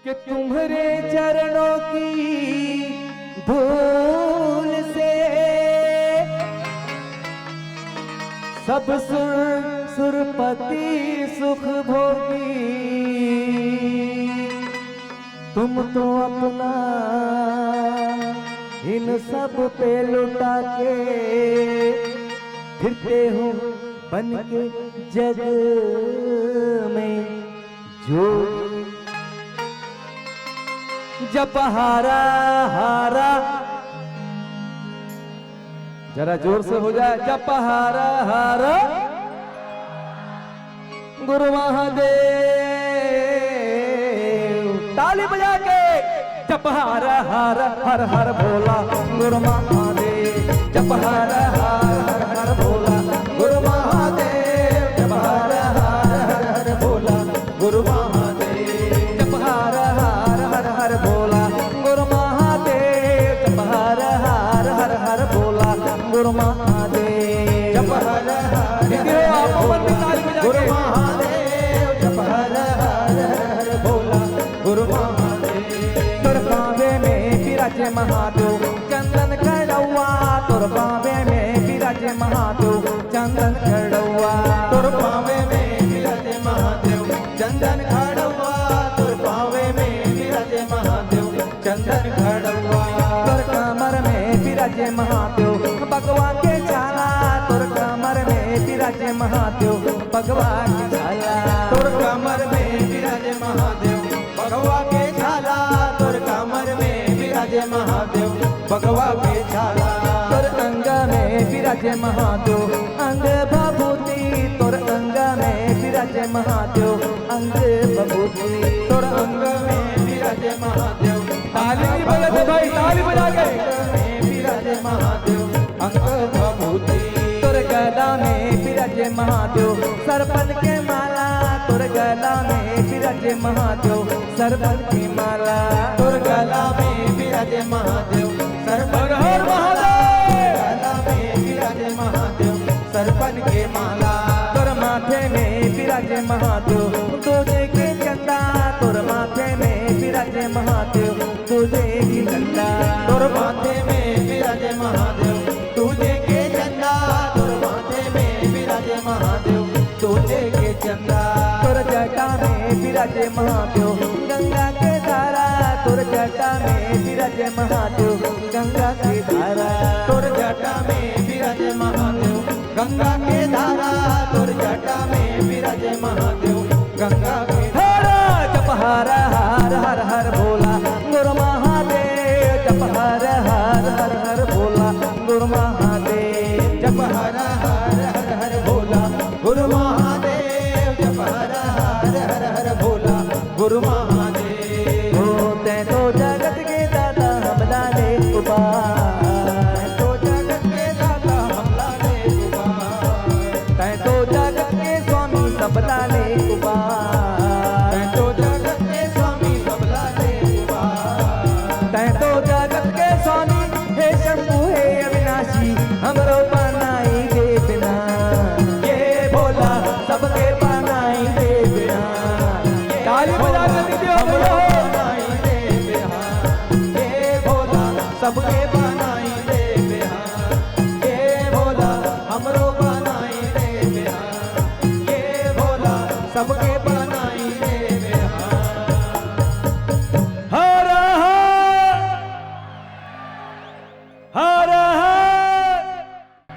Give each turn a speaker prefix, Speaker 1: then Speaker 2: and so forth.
Speaker 1: कि तुम्हारे चरणों की धूल से सब सुरपति सुख भोगी। तुम तो अपना इन सब पे लुटा के फिरते हो बन के जग में जो जब हारा हारा, जरा जोर से हो जाए, जब हारा हारा गुरु महादेव, ताली बजा के जब हारा हारा हर हर भोला गुरु महादेव, जब हारा हारा हर हर भोला गुरु महादेव, जब हारा हारा हर हर भोला गुरु महादेव, जब हारा हारा हर हर भोला गुरु महादेव, जब हारा हारा हर हर भोला गुरु महादेव, जब हारा हारा गुरु महादेव, जब हारा हारा हर भोला गुरु महादेव। तुर पावे में विराजे महादेव चंदन खड़ौआ, तुर पावे में विराजे महादेव चंदन खड़ौआ, तुर पावे में विराजे महादेव चंदन खड़ौआ, तुर पावे में विराजे महादेव चंदन खड़ौआ, तुर कमर में विराजे महादेव भगवान के छाला, तुर कमर में विराजे महादेव भगवान के छाला, तुर कमर में विराजे महादेव भगवान के छाला, तुर कमर में विराजे महादेव भगवान के छाला, तुर अंग में विराजे महादेव अंग भभूति, तुर अंग में विराजे महादेव अंग भभूति, तुर अंग में विराजे महादेव, ताली बजा दे भाई, ताली बजा के विराजे महादेव अंग भभूति, तुर गला में विराजे महादेव सरपन के माला, तुर गला में विराजे महादेव सरपन की माला, तुर गला में विराजे महादेव सरपन हर महादेव, गला में विराजे महादेव सरपन के माला, तुर माथे में विराजे महादेव तुझे के चंदा, तुर माथे में विराजे महादेव तुझे की चंदा, तुर माथे में विराजे महादेव तुझे के चंदा, तुर माथे में विराजे महादेव तुझे के चंदा, तुर जटा में विराजे महादेव गंगा के धारा, तुर जटा में विराजे महादेव गंगा के धारा, तुर जटा में विराजे महादेव गंगा के धारा, तुर जटा में विराजे महादेव गंगा के धारा, जप हारा हार हर हर भोला गुरु महादेव, जप हारा हार हर हर भोला गुरु महादेव, जप हारा हार हर हर भोला गुरु महादेव, जप हारा हार हर हर भोला गुरु महादेव। होते तो जगत के दाता हमला ले उपाय, तो जगत के दाता हमला ले उपाय, तै तो जगत के स्वामी सबला ले उपाय, तै तो जगत के स्वामी सबला ले उपाय, तै तो जगत के स्वामी हे शंभु हे अविनाशी हमरो बनाई दे बिना, ये भोला सबके बनाई दे बिना, ताली बजा के दीजिए हमरो बनाई दे बिना, ये भोला सबके बनाई दे बिना, ये भोला हमरो बनाई दे बिना, ये भोला सबके बनाई दे बिना। हर हर हर